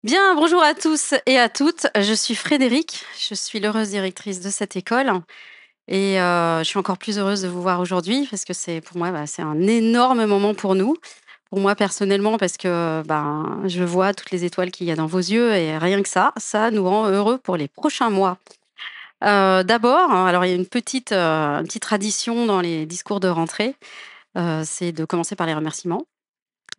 Bien, bonjour à tous et à toutes. Je suis Frédéric, je suis l'heureuse directrice de cette école et je suis encore plus heureuse de vous voir aujourd'hui parce que c'est pour moi, c'est un énorme moment pour nous. Pour moi personnellement parce que, je vois toutes les étoiles qu'il y a dans vos yeux et rien que ça nous rend heureux pour les prochains mois. D'abord, hein, alors il y a une petite tradition dans les discours de rentrée, c'est de commencer par les remerciements.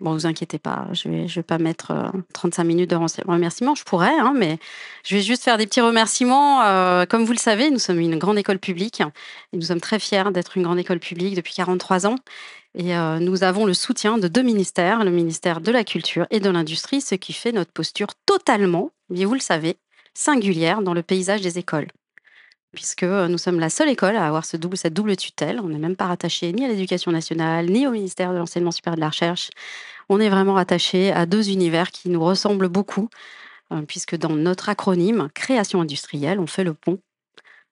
Bon, vous inquiétez pas, je vais pas mettre, 35 minutes de remerciements. Je pourrais, hein, mais je vais juste faire des petits remerciements. Comme vous le savez, nous sommes une grande école publique et nous sommes très fiers d'être une grande école publique depuis 43 ans et nous avons le soutien de 2 ministères, le ministère de la Culture et de l'Industrie, ce qui fait notre posture totalement, mais vous le savez, singulière dans le paysage des écoles. Puisque, nous sommes la seule école à avoir cette double tutelle. On n'est même pas rattaché ni à l'éducation nationale, ni au ministère de l'enseignement supérieur et de la recherche. On est vraiment rattaché à 2 univers qui nous ressemblent beaucoup, puisque dans notre acronyme création industrielle, on fait le pont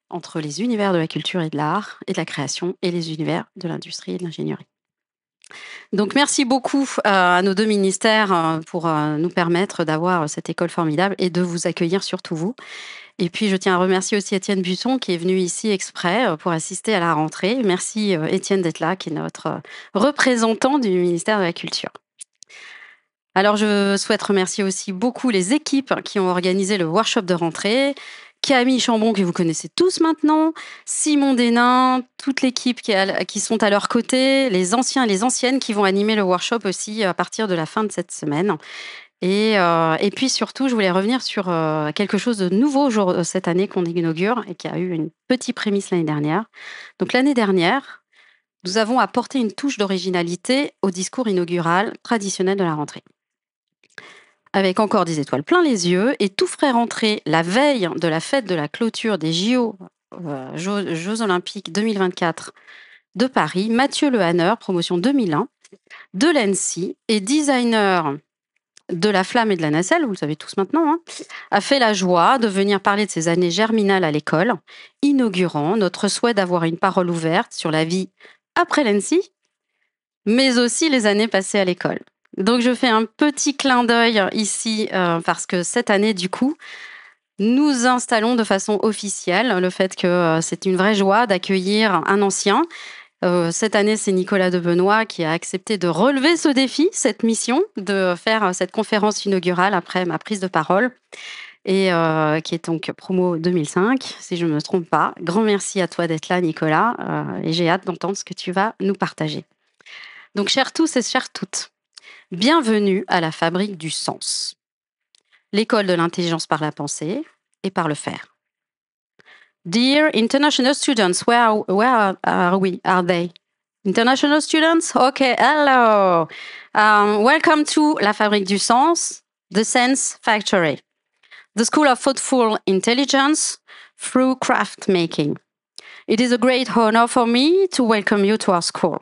entre les univers de la culture et de l'art et de la création et les univers de l'industrie et de l'ingénierie. Donc merci beaucoup, à nos 2 ministères, pour, nous permettre d'avoir cette école formidable et de vous accueillir, surtout vous. Et puis je tiens à remercier aussi Étienne Busson qui est venu ici exprès, pour assister à la rentrée. Merci, Étienne d'être là, qui est notre, représentant du ministère de la Culture. Alors, je souhaite remercier aussi beaucoup les équipes qui ont organisé le workshop de rentrée. Camille Chambon, que vous connaissez tous maintenant, Simon Desnains, toute l'équipe qui sont à leur côté, les anciens et les anciennes qui vont animer le workshop aussi à partir de la fin de cette semaine. Et puis surtout, je voulais revenir sur quelque chose de nouveau cette année qu'on inaugure et qui a eu une petite prémisse l'année dernière. Donc l'année dernière, nous avons apporté une touche d'originalité au discours inaugural traditionnel de la rentrée avec encore des étoiles plein les yeux et tout frais rentré la veille de la fête de la clôture des Jeux olympiques 2024 de Paris, Mathieu Lehanner, promotion 2001, de l'ENSI et designer de la flamme et de la nacelle, vous le savez tous maintenant, hein, a fait la joie de venir parler de ses années germinales à l'école, inaugurant notre souhait d'avoir une parole ouverte sur la vie après l'ENSI, mais aussi les années passées à l'école. Donc je fais un petit clin d'œil ici parce que cette année, du coup, nous installons de façon officielle le fait que c'est une vraie joie d'accueillir un ancien. Cette année, c'est Nicolas Debenoît qui a accepté de relever ce défi, cette mission, de faire cette conférence inaugurale après ma prise de parole et qui est donc promo 2005, si je ne me trompe pas. Grand merci à toi d'être là, Nicolas, et j'ai hâte d'entendre ce que tu vas nous partager. Donc, chers tous et chères toutes, bienvenue à la Fabrique du Sens, l'école de l'intelligence par la pensée et par le faire. Dear international students, where are we? Are they? International students? Okay, hello. Welcome to La Fabrique du Sens, the Sense Factory, the School of Thoughtful Intelligence through Craft Making. It is a great honor for me to welcome you to our school.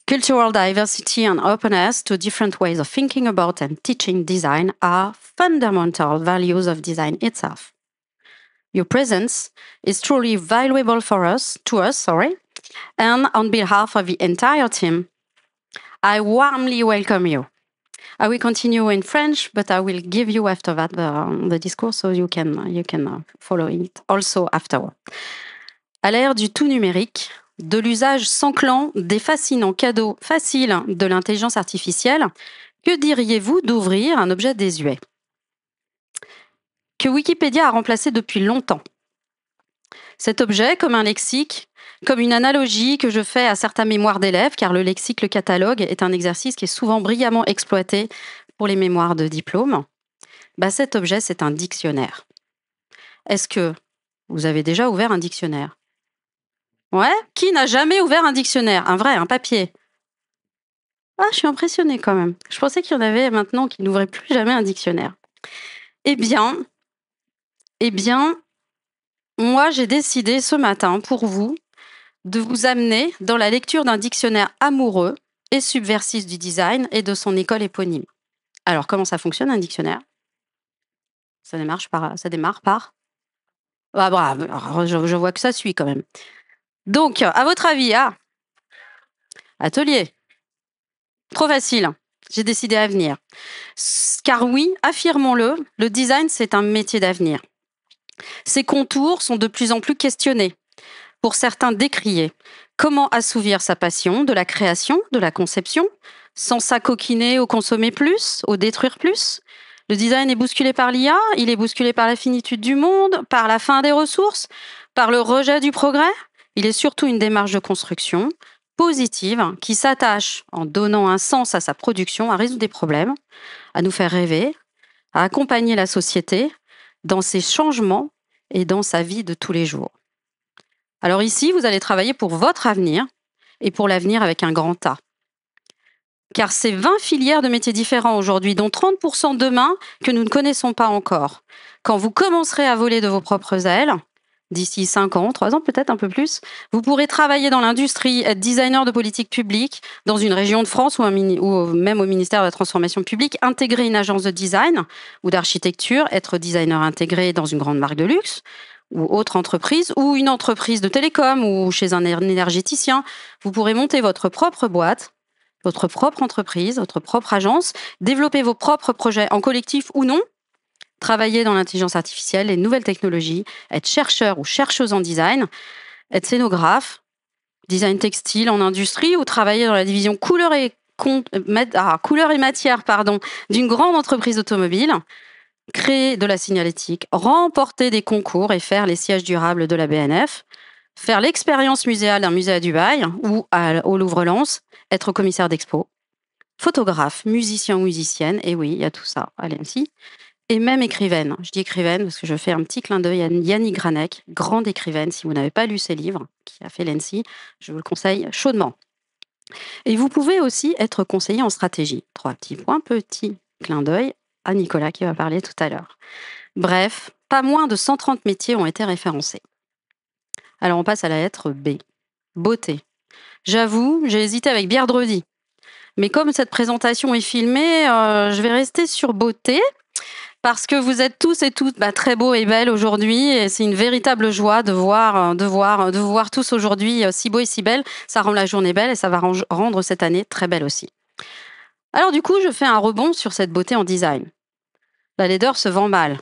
Cultural diversity and openness to different ways of thinking about and teaching design are fundamental values of design itself. Your presence is truly valuable to us, and on behalf of the entire team, I warmly welcome you. I will continue in French, but I will give you after that the discourse so you can follow it also afterward. À l'ère du tout numérique, de l'usage sans clan des fascinants cadeaux faciles de l'intelligence artificielle, que diriez-vous d'ouvrir un objet désuet que Wikipédia a remplacé depuis longtemps? Cet objet, comme un lexique, comme une analogie que je fais à certains mémoires d'élèves, car le lexique, le catalogue, est un exercice qui est souvent brillamment exploité pour les mémoires de diplôme, cet objet, c'est un dictionnaire. Est-ce que vous avez déjà ouvert un dictionnaire? Ouais? Qui n'a jamais ouvert un dictionnaire? Un vrai, un papier? Ah, je suis impressionnée quand même. Je pensais qu'il y en avait maintenant qui n'ouvraient plus jamais un dictionnaire. Eh bien, moi, j'ai décidé ce matin pour vous de vous amener dans la lecture d'un dictionnaire amoureux et subversif du design et de son école éponyme. Alors, comment ça fonctionne un dictionnaire? Ça démarre par... Ah, bravo, alors, je vois que ça suit quand même. Donc, à votre avis, atelier. Trop facile. J'ai décidé à venir. Car oui, affirmons-le, le design, c'est un métier d'avenir. Ses contours sont de plus en plus questionnés, pour certains décriés. Comment assouvir sa passion de la création, de la conception, sans s'acoquiner au consommer plus, au détruire plus? Le design est bousculé par l'IA, il est bousculé par la finitude du monde, par la fin des ressources, par le rejet du progrès. Il est surtout une démarche de construction positive qui s'attache, en donnant un sens à sa production, à résoudre des problèmes, à nous faire rêver, à accompagner la société dans ses changements et dans sa vie de tous les jours. Alors ici, vous allez travailler pour votre avenir et pour l'avenir avec un grand A. Car c'est 20 filières de métiers différents aujourd'hui, dont 30% demain que nous ne connaissons pas encore. Quand vous commencerez à voler de vos propres ailes, d'ici 5 ans, 3 ans, peut-être un peu plus, vous pourrez travailler dans l'industrie, être designer de politique publique dans une région de France ou même au ministère de la Transformation publique, intégrer une agence de design ou d'architecture, être designer intégré dans une grande marque de luxe ou autre entreprise, ou une entreprise de télécom ou chez un énergéticien. Vous pourrez monter votre propre boîte, votre propre entreprise, votre propre agence, développer vos propres projets en collectif ou non, travailler dans l'intelligence artificielle, les nouvelles technologies, être chercheur ou chercheuse en design, être scénographe, design textile en industrie ou travailler dans la division couleur et matière d'une grande entreprise automobile, créer de la signalétique, remporter des concours et faire les sièges durables de la BNF, faire l'expérience muséale d'un musée à Dubaï ou au Louvre-Lens, être commissaire d'expo, photographe, musicien ou musicienne, et oui, il y a tout ça à l'ENSI, et même écrivaine. Je dis écrivaine parce que je fais un petit clin d'œil à Yannick Granek, grande écrivaine. Si vous n'avez pas lu ses livres, qui a fait l'ENSI, je vous le conseille chaudement. Et vous pouvez aussi être conseiller en stratégie. 3 petits points, petit clin d'œil à Nicolas qui va parler tout à l'heure. Bref, pas moins de 130 métiers ont été référencés. Alors on passe à la lettre B. Beauté. J'avoue, j'ai hésité avec Bierdredi. Mais comme cette présentation est filmée, je vais rester sur beauté parce que vous êtes tous et toutes très beaux et belles aujourd'hui et c'est une véritable joie de vous voir tous aujourd'hui si beaux et si belles. Ça rend la journée belle et ça va rendre cette année très belle aussi. Alors du coup, je fais un rebond sur cette beauté en design. La laideur se vend mal.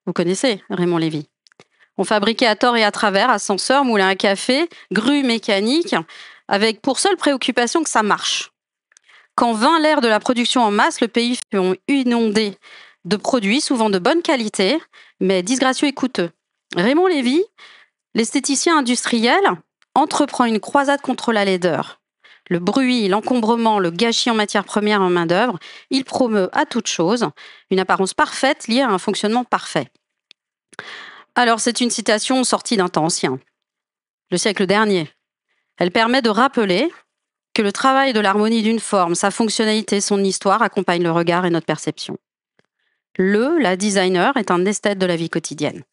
Vous connaissez Raymond Lévy. On fabriquait à tort et à travers ascenseurs, moulins à café, grues mécaniques, avec pour seule préoccupation que ça marche. Quand vint l'ère de la production en masse, le pays fut inondé de produits souvent de bonne qualité, mais disgracieux et coûteux. Raymond Lévy, l'esthéticien industriel, entreprend une croisade contre la laideur. Le bruit, l'encombrement, le gâchis en matière première et en main-d'œuvre, il promeut à toute chose une apparence parfaite liée à un fonctionnement parfait. Alors, c'est une citation sortie d'un temps ancien, le siècle dernier. Elle permet de rappeler que le travail de l'harmonie d'une forme, sa fonctionnalité, son histoire accompagne le regard et notre perception. La designer est un esthète de la vie quotidienne.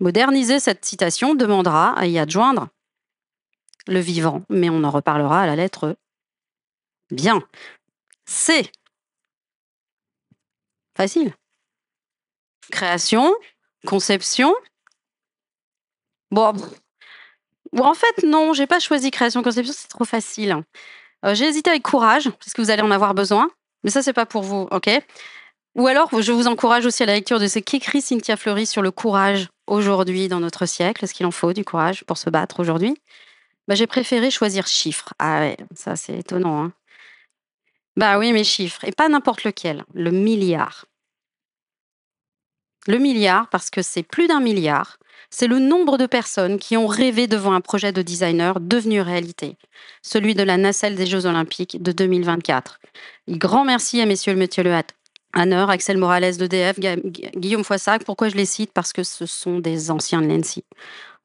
Moderniser cette citation demandera à y adjoindre le vivant, mais on en reparlera à la lettre E. Bien. C. Facile. Création, conception. Bon, en fait, non, j'ai pas choisi création, conception, c'est trop facile. J'ai hésité avec courage, parce que vous allez en avoir besoin, mais ça, c'est pas pour vous, ok? Ou alors, je vous encourage aussi à la lecture de ce qu'écrit Cynthia Fleury sur le courage aujourd'hui dans notre siècle. Est-ce qu'il en faut du courage pour se battre aujourd'hui? J'ai préféré choisir chiffres. Ah ouais, ça c'est étonnant. Hein. Bah oui, mes chiffres. Et pas n'importe lequel. Le milliard. Le milliard, parce que c'est plus d'1 milliard. C'est le nombre de personnes qui ont rêvé devant un projet de designer devenu réalité. Celui de la nacelle des Jeux Olympiques de 2024. Et grand merci à messieurs Le Hanner, Axel Morales d'EDF, Guillaume Foissac. Pourquoi je les cite? Parce que ce sont des anciens de l'ENSI.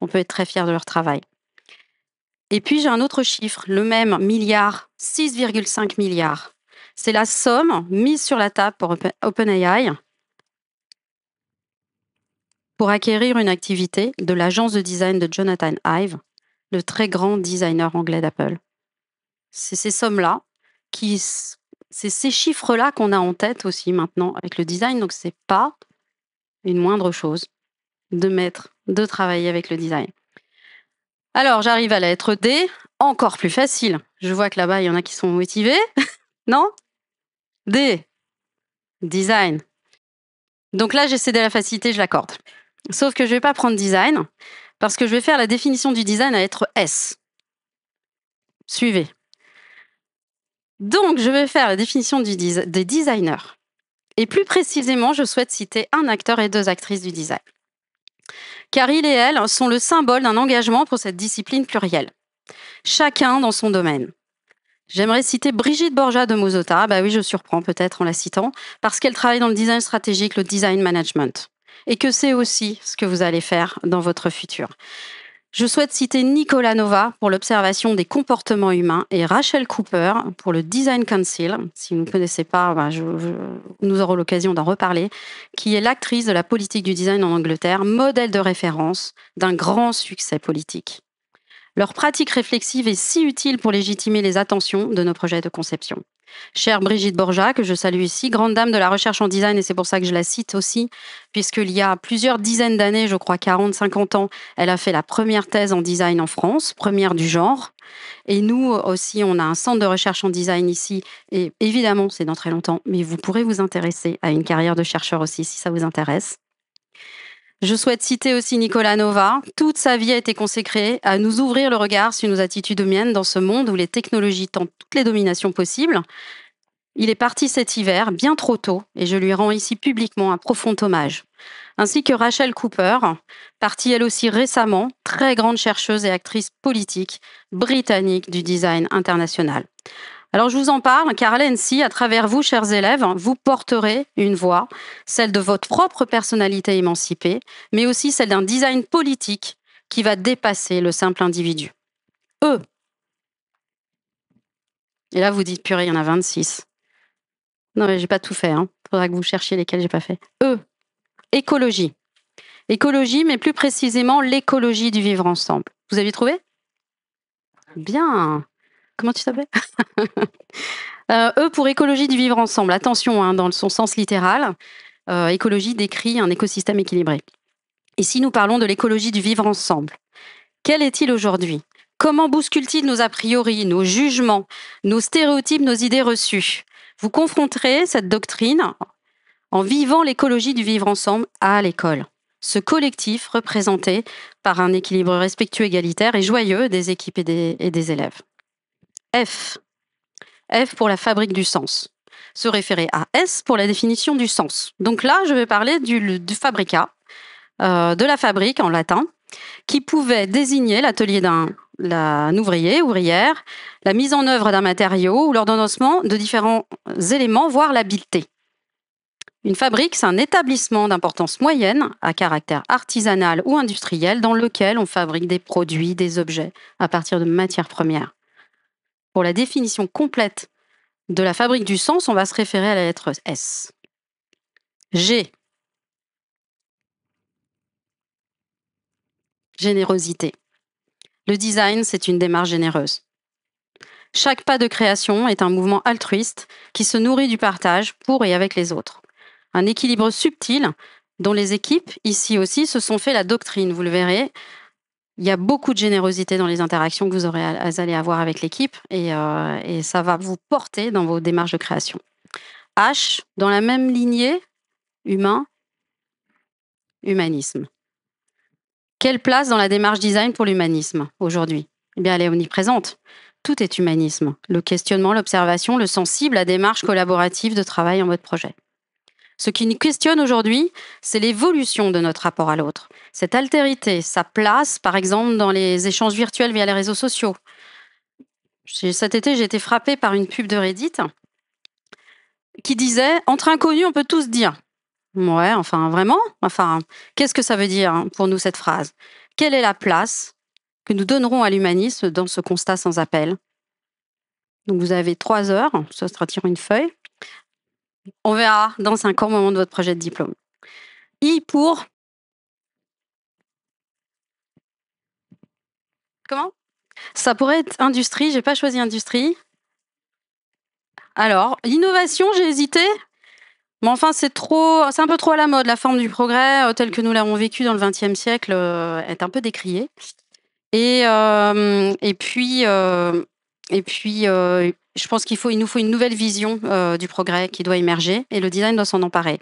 On peut être très fiers de leur travail. Et puis j'ai un autre chiffre, le même milliard, 6,5 milliards. C'est la somme mise sur la table pour OpenAI pour acquérir une activité de l'agence de design de Jonathan Ive, le très grand designer anglais d'Apple. C'est ces sommes-là, c'est ces chiffres-là qu'on a en tête aussi maintenant avec le design, donc c'est pas une moindre chose de travailler avec le design. Alors, j'arrive à la lettre D, encore plus facile. Je vois que là-bas, il y en a qui sont motivés. Non? D. Design. Donc là, j'ai cédé la facilité, je l'accorde. Sauf que je ne vais pas prendre design, parce que je vais faire la définition du design à lettre S. Suivez. Donc, je vais faire la définition des designers. Et plus précisément, je souhaite citer un acteur et 2 actrices du design. Car il et elle sont le symbole d'un engagement pour cette discipline plurielle. Chacun dans son domaine. J'aimerais citer Brigitte Borja de Mozota. Bah oui, je surprends peut-être en la citant, parce qu'elle travaille dans le design stratégique, le design management. Et que c'est aussi ce que vous allez faire dans votre futur. Je souhaite citer Nicola Nova pour l'observation des comportements humains et Rachel Cooper pour le Design Council. Si vous ne connaissez pas, nous aurons l'occasion d'en reparler, qui est l'actrice de la politique du design en Angleterre, modèle de référence d'un grand succès politique. Leur pratique réflexive est si utile pour légitimer les attentions de nos projets de conception. Chère Brigitte Borja, que je salue ici, grande dame de la recherche en design, et c'est pour ça que je la cite aussi, puisqu'il y a plusieurs dizaines d'années, je crois 40, 50 ans, elle a fait la première thèse en design en France, première du genre. Et nous aussi, on a un centre de recherche en design ici, et évidemment, c'est dans très longtemps, mais vous pourrez vous intéresser à une carrière de chercheur aussi, si ça vous intéresse. Je souhaite citer aussi Nicola Nova. Toute sa vie a été consacrée à nous ouvrir le regard sur nos attitudes humaines dans ce monde où les technologies tentent toutes les dominations possibles. Il est parti cet hiver, bien trop tôt, et je lui rends ici publiquement un profond hommage. Ainsi que Rachel Cooper, partie elle aussi récemment, très grande chercheuse et actrice politique britannique du design international. Alors je vous en parle car à l'ENSI, à travers vous, chers élèves, vous porterez une voix, celle de votre propre personnalité émancipée, mais aussi celle d'un design politique qui va dépasser le simple individu. E. Et là, vous dites, purée, il y en a 26. Non, mais j'ai pas tout fait. Faudra que vous cherchiez lesquels j'ai pas fait. E. Écologie. Écologie, mais plus précisément l'écologie du vivre ensemble. Vous avez trouvé? Bien. Comment tu t'appelles? E pour écologie du vivre ensemble. Attention, dans son sens littéral, écologie décrit un écosystème équilibré. Ici, nous parlons de l'écologie du vivre ensemble. Quel est-il aujourd'hui? Comment bouscule-t-il nos a priori, nos jugements, nos stéréotypes, nos idées reçues? Vous confronterez cette doctrine en vivant l'écologie du vivre ensemble à l'école. Ce collectif représenté par un équilibre respectueux, égalitaire et joyeux des équipes et des élèves. F. F pour la fabrique du sens. Se référer à S pour la définition du sens. Donc là, je vais parler du fabricat, de la fabrique en latin, qui pouvait désigner l'atelier d'un ouvrier, ouvrière, la mise en œuvre d'un matériau ou l'ordonnancement de différents éléments, voire l'habileté. Une fabrique, c'est un établissement d'importance moyenne à caractère artisanal ou industriel dans lequel on fabrique des produits, des objets à partir de matières premières. Pour la définition complète de la fabrique du sens, on va se référer à la lettre S. G. Générosité. Le design, c'est une démarche généreuse. Chaque pas de création est un mouvement altruiste qui se nourrit du partage pour et avec les autres. Un équilibre subtil dont les équipes, ici aussi, se sont fait la doctrine. Vous le verrez, il y a beaucoup de générosité dans les interactions que vous allez avoir avec l'équipe et ça va vous porter dans vos démarches de création. H, dans la même lignée, humain, humanisme. Quelle place dans la démarche design pour l'humanisme aujourd'hui? Eh bien, elle est omniprésente. Tout est humanisme. Le questionnement, l'observation, le sensible, la démarche collaborative de travail en mode projet. Ce qui nous questionne aujourd'hui, c'est l'évolution de notre rapport à l'autre. Cette altérité, sa place, par exemple, dans les échanges virtuels via les réseaux sociaux. Cet été, j'ai été frappée par une pub de Reddit qui disait « Entre inconnus, on peut tous dire ». Ouais, enfin, vraiment? Enfin, qu'est-ce que ça veut dire pour nous, cette phrase? Quelle est la place que nous donnerons à l'humanisme dans ce constat sans appel? Donc, vous avez 3 heures, ça sera tiré une feuille. On verra dans 5 ans, au moment de votre projet de diplôme. I pour... Comment? Ça pourrait être industrie, j'ai pas choisi industrie. Alors, l'innovation, j'ai hésité. Mais enfin, c'est un peu trop à la mode. La forme du progrès, telle que nous l'avons vécu dans le XXe siècle, est un peu décriée. Et puis, Je pense il nous faut une nouvelle vision du progrès qui doit émerger et le design doit s'en emparer.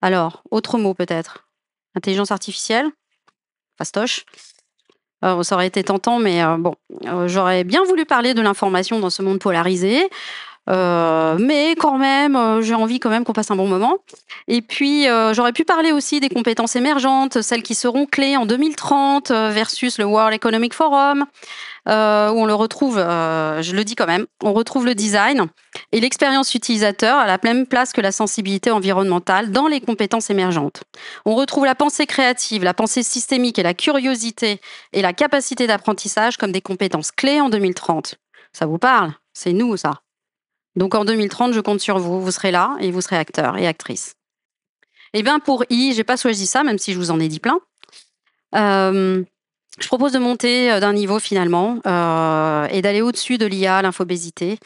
Alors, autre mot peut-être? Intelligence artificielle? Fastoche. Ça aurait été tentant, mais bon, j'aurais bien voulu parler de l'information dans ce monde polarisé, mais quand même, j'ai envie quand même qu'on passe un bon moment. Et puis, j'aurais pu parler aussi des compétences émergentes, celles qui seront clés en 2030, versus le World Economic Forum, où on le retrouve, je le dis quand même, on retrouve le design et l'expérience utilisateur à la même place que la sensibilité environnementale dans les compétences émergentes. On retrouve la pensée créative, la pensée systémique et la curiosité et la capacité d'apprentissage comme des compétences clés en 2030. Ça vous parle? C'est nous, ça. Donc en 2030, je compte sur vous. Vous serez là et vous serez acteurs et actrices. Eh bien, pour I, j'ai pas choisi ça, même si je vous en ai dit plein. Je propose de monter d'un niveau finalement et d'aller au-dessus de l'IA, l'infobésité,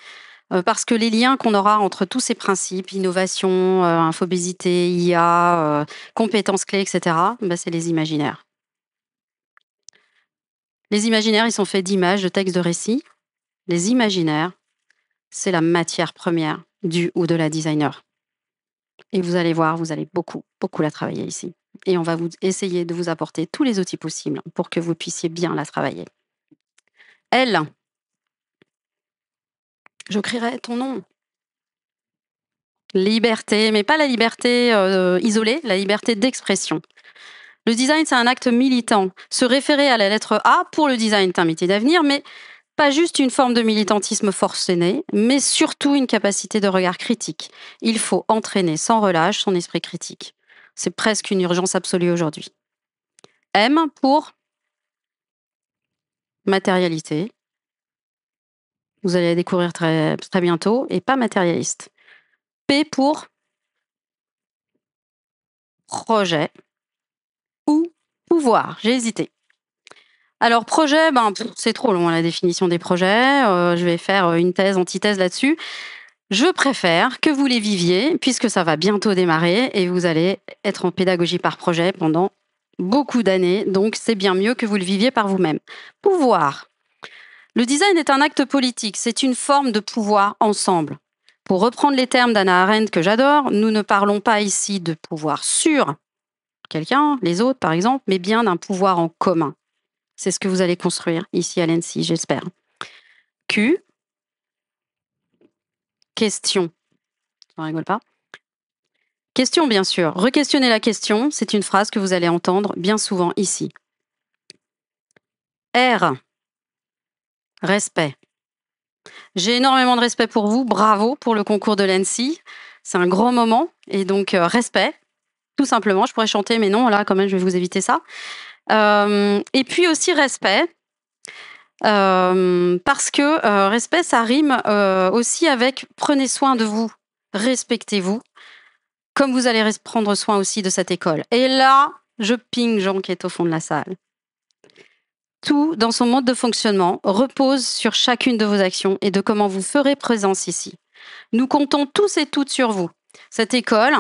parce que les liens qu'on aura entre tous ces principes, innovation, infobésité, IA, compétences clés, etc., ben, c'est les imaginaires. Les imaginaires, ils sont faits d'images, de textes, de récits. Les imaginaires, c'est la matière première du ou de la designer. Et vous allez voir, vous allez beaucoup, beaucoup la travailler ici. Et on va essayer de vous apporter tous les outils possibles pour que vous puissiez bien la travailler. Elle, je crierai ton nom. Liberté, mais pas la liberté isolée, la liberté d'expression. Le design, c'est un acte militant. Se référer à la lettre A pour le design est un métier d'avenir, mais pas juste une forme de militantisme forcené, mais surtout une capacité de regard critique. Il faut entraîner sans relâche son esprit critique. C'est presque une urgence absolue aujourd'hui. M pour matérialité. Vous allez la découvrir très, très bientôt, et pas matérialiste. P pour projet ou pouvoir. J'ai hésité. Alors projet, c'est trop long, hein, la définition des projets. Je vais faire une thèse, antithèse là-dessus. Je préfère que vous les viviez, puisque ça va bientôt démarrer et vous allez être en pédagogie par projet pendant beaucoup d'années. Donc c'est bien mieux que vous le viviez par vous-même. Pouvoir. Le design est un acte politique, c'est une forme de pouvoir ensemble. Pour reprendre les termes d'Hannah Arendt que j'adore, nous ne parlons pas ici de pouvoir sur quelqu'un, les autres par exemple, mais bien d'un pouvoir en commun. C'est ce que vous allez construire ici à l'ENSI, j'espère. Q. Question. On rigole pas. Question, bien sûr. Re-questionner la question, c'est une phrase que vous allez entendre bien souvent ici. R. Respect. J'ai énormément de respect pour vous. Bravo pour le concours de l'ENSI. C'est un grand moment. Et donc, respect, tout simplement. Je pourrais chanter, mais non, là, quand même, je vais vous éviter ça. Et puis aussi respect. Parce que respect, ça rime aussi avec prenez soin de vous, respectez-vous, comme vous allez prendre soin aussi de cette école. Et là, je ping Jean qui est au fond de la salle. Tout, dans son mode de fonctionnement, repose sur chacune de vos actions et de comment vous ferez présence ici. Nous comptons tous et toutes sur vous. Cette école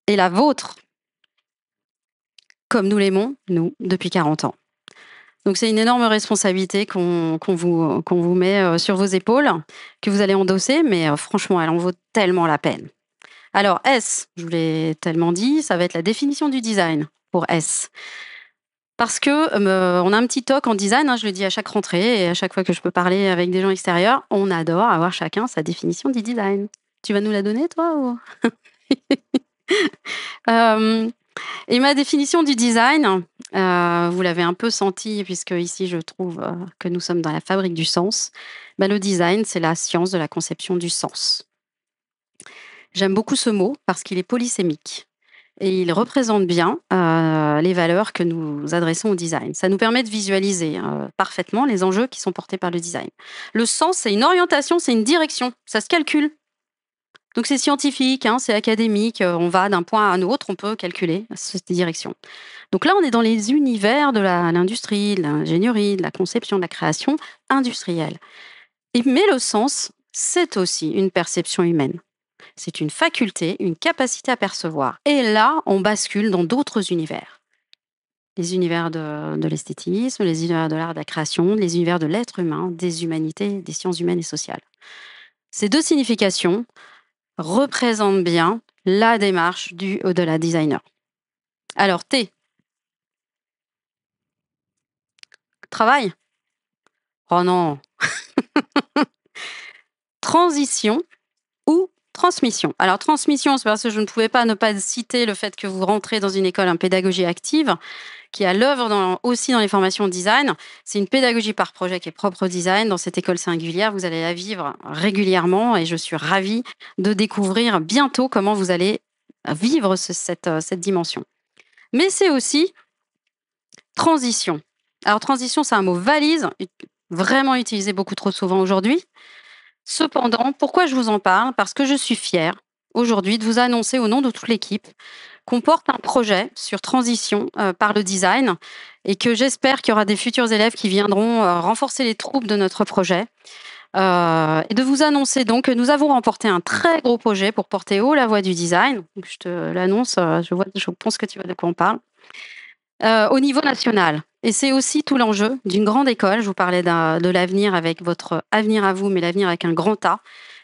est la vôtre, comme nous l'aimons, nous, depuis 40 ans. Donc c'est une énorme responsabilité qu'on vous met sur vos épaules, que vous allez endosser, mais franchement, elle en vaut tellement la peine. Alors S, je vous l'ai tellement dit, ça va être la définition du design pour S. Parce que on a un petit toc en design, hein, je le dis à chaque rentrée et à chaque fois que je peux parler avec des gens extérieurs, on adore avoir chacun sa définition du design. Tu vas nous la donner, toi ou... Et ma définition du design, vous l'avez un peu senti, puisque ici je trouve que nous sommes dans la fabrique du sens. Le design, c'est la science de la conception du sens. J'aime beaucoup ce mot parce qu'il est polysémique et il représente bien les valeurs que nous adressons au design. Ça nous permet de visualiser parfaitement les enjeux qui sont portés par le design. Le sens, c'est une orientation, c'est une direction, ça se calcule. Donc c'est scientifique, hein, c'est académique, on va d'un point à un autre, on peut calculer cette direction. Donc là, on est dans les univers de l'industrie, de l'ingénierie, de la conception, de la création industrielle. Mais le sens, c'est aussi une perception humaine. C'est une faculté, une capacité à percevoir. Et là, on bascule dans d'autres univers. les univers de l'esthétisme, les univers de l'art de la création, les univers de l'être humain, des humanités, des sciences humaines et sociales. Ces 2 significations représentent bien la démarche de la designer. Alors T, travail? Oh non! Transition ou transmission. Alors transmission, c'est parce que je ne pouvais pas ne pas citer le fait que vous rentrez dans une école en pédagogie active, qui est à l'œuvre aussi dans les formations design. C'est une pédagogie par projet qui est propre au design. Dans cette école singulière, vous allez la vivre régulièrement et je suis ravie de découvrir bientôt comment vous allez vivre cette dimension. Mais c'est aussi transition. Alors transition, c'est un mot valise, vraiment utilisé beaucoup trop souvent aujourd'hui. Cependant, pourquoi je vous en parle? Parce que je suis fière aujourd'hui de vous annoncer au nom de toute l'équipe qu'on porte un projet sur transition par le design et que j'espère qu'il y aura des futurs élèves qui viendront renforcer les troupes de notre projet. Et de vous annoncer donc que nous avons remporté un très gros projet pour porter haut la voix du design. Donc, je te l'annonce, je pense que tu vois de quoi on parle. Au niveau national. Et c'est aussi tout l'enjeu d'une grande école. Je vous parlais de l'avenir avec votre avenir à vous, mais l'avenir avec un grand A.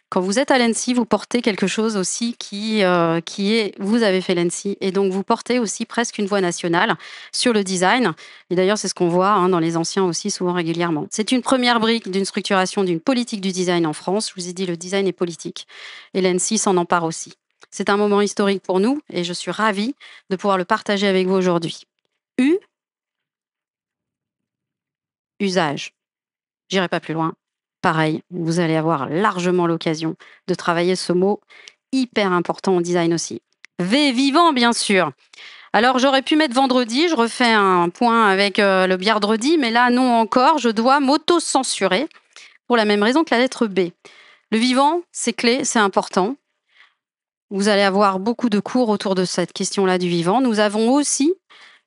Quand vous êtes à l'ENSI, vous portez quelque chose aussi qui est, vous avez fait l'ENSI, et donc vous portez aussi presque une voix nationale sur le design. Et d'ailleurs, c'est ce qu'on voit dans les anciens aussi souvent régulièrement. C'est une première brique d'une structuration d'une politique du design en France. Je vous ai dit, le design est politique, et l'ENSI s'en empare aussi. C'est un moment historique pour nous, et je suis ravie de pouvoir le partager avec vous aujourd'hui. U, usage. J'irai pas plus loin. Pareil, vous allez avoir largement l'occasion de travailler ce mot hyper important au design aussi. V, vivant, bien sûr. Alors, j'aurais pu mettre vendredi, je refais un point avec le biardredi, mais là, non encore, je dois m'auto-censurer pour la même raison que la lettre B. Le vivant, c'est clé, c'est important. Vous allez avoir beaucoup de cours autour de cette question-là du vivant. Nous avons aussi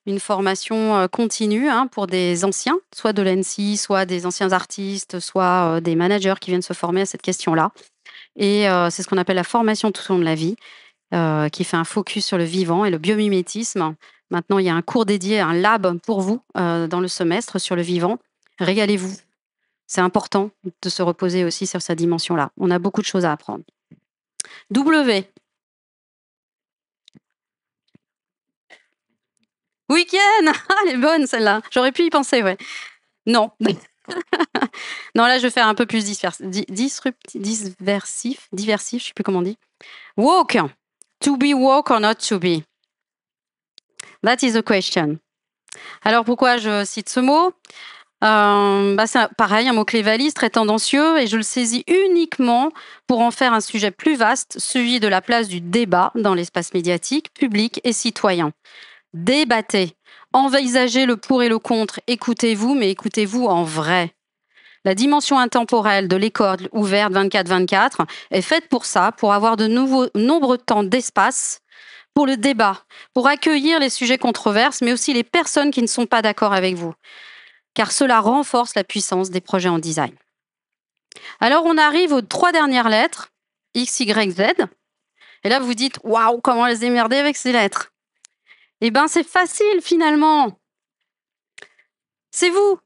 une formation continue pour des anciens, soit de l'ENSI, soit des anciens artistes, soit des managers qui viennent se former à cette question-là. Et c'est ce qu'on appelle la formation tout au long de la vie, qui fait un focus sur le vivant et le biomimétisme. Maintenant, il y a un cours dédié, un lab pour vous dans le semestre sur le vivant. Régalez-vous. C'est important de se reposer aussi sur cette dimension-là. On a beaucoup de choses à apprendre. W. Week-end. Ah, elle est bonne celle-là. J'aurais pu y penser, ouais. Non. Non, là, je vais faire un peu plus diversif, je sais plus comment on dit. Woke. To be woke or not to be? That is the question. Alors, pourquoi je cite ce mot? C'est pareil, un mot-clé valise, très tendancieux, et je le saisis uniquement pour en faire un sujet plus vaste, celui de la place du débat dans l'espace médiatique, public et citoyen. Débattez, envisagez le pour et le contre, écoutez-vous, mais écoutez-vous en vrai. La dimension intemporelle de l'école ouverte 24-24 est faite pour ça, pour avoir de nombreux temps d'espace pour le débat, pour accueillir les sujets controverses, mais aussi les personnes qui ne sont pas d'accord avec vous, car cela renforce la puissance des projets en design. Alors, on arrive aux 3 dernières lettres, X, Y, Z, et là, vous dites, waouh, comment les émerder avec ces lettres? Eh bien, c'est facile finalement. C'est vous.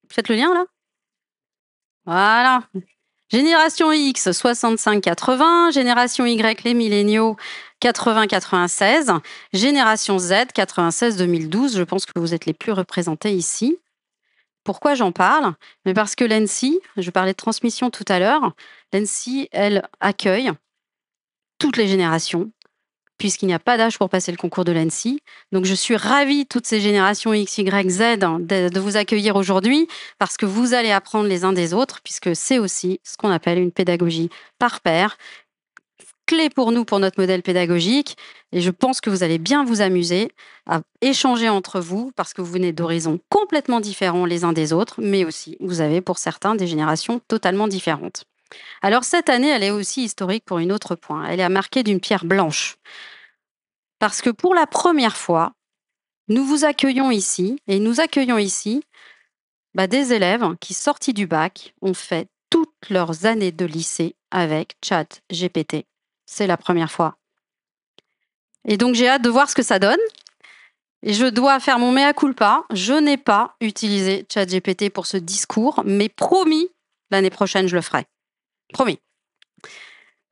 Faites le lien là. Voilà. Génération X, 65-80. Génération Y, les milléniaux, 80-96. Génération Z, 96-2012. Je pense que vous êtes les plus représentés ici. Pourquoi j'en parle? Mais parce que l'ENSI, je parlais de transmission tout à l'heure, l'ENSI, elle accueille toutes les générations, puisqu'il n'y a pas d'âge pour passer le concours de l'ENSI. Donc, je suis ravie, toutes ces générations X, Y, Z, de vous accueillir aujourd'hui, parce que vous allez apprendre les uns des autres, puisque c'est aussi ce qu'on appelle une pédagogie par pair, clé pour nous, pour notre modèle pédagogique. Et je pense que vous allez bien vous amuser à échanger entre vous, parce que vous venez d'horizons complètement différents les uns des autres, mais aussi, vous avez pour certains des générations totalement différentes. Alors, cette année, elle est aussi historique pour une autre point. Elle est marquée d'une pierre blanche. Parce que pour la première fois, nous vous accueillons ici, et nous accueillons ici des élèves qui, sortis du bac, ont fait toutes leurs années de lycée avec ChatGPT. C'est la première fois. Et donc, j'ai hâte de voir ce que ça donne. Et je dois faire mon mea culpa. Je n'ai pas utilisé ChatGPT pour ce discours, mais promis, l'année prochaine, je le ferai. Promis.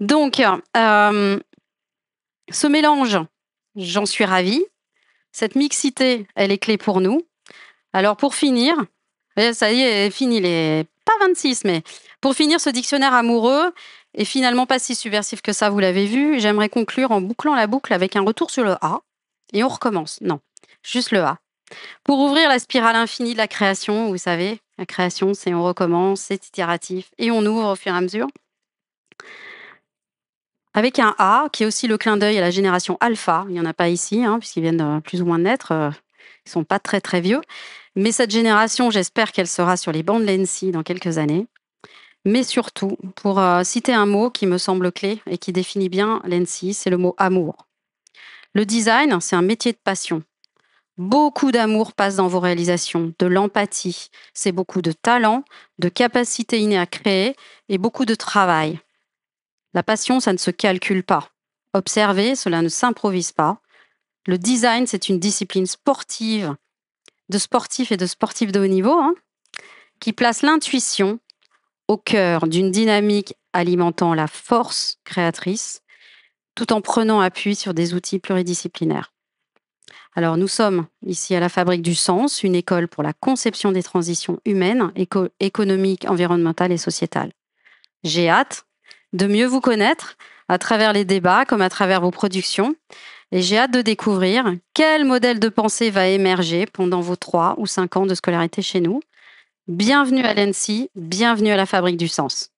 Donc, ce mélange, j'en suis ravie. Cette mixité, elle est clé pour nous. Alors, pour finir, ça y est, fini les... Pas 26, mais pour finir, ce dictionnaire amoureux est finalement pas si subversif que ça, vous l'avez vu. J'aimerais conclure en bouclant la boucle avec un retour sur le A. Et on recommence. Non, juste le A. Pour ouvrir la spirale infinie de la création, vous savez, la création, c'est on recommence, c'est itératif, et on ouvre au fur et à mesure. Avec un A, qui est aussi le clin d'œil à la génération alpha. Il n'y en a pas ici, puisqu'ils viennent plus ou moins de naître. Ils ne sont pas très, très vieux. Mais cette génération, j'espère qu'elle sera sur les bancs de l'ENSI dans quelques années. Mais surtout, pour citer un mot qui me semble clé et qui définit bien l'ENSI, c'est le mot amour. Le design, c'est un métier de passion. Beaucoup d'amour passe dans vos réalisations, de l'empathie. C'est beaucoup de talent, de capacité innée à créer et beaucoup de travail. La passion, ça ne se calcule pas. Observer, cela ne s'improvise pas. Le design, c'est une discipline sportive, de sportifs et de sportifs de haut niveau, qui place l'intuition au cœur d'une dynamique alimentant la force créatrice, tout en prenant appui sur des outils pluridisciplinaires. Alors, nous sommes ici à la Fabrique du Sens, une école pour la conception des transitions humaines, économiques, environnementales et sociétales. J'ai hâte de mieux vous connaître à travers les débats comme à travers vos productions. Et j'ai hâte de découvrir quel modèle de pensée va émerger pendant vos 3 ou 5 ans de scolarité chez nous. Bienvenue à l'ENSI, bienvenue à la Fabrique du Sens.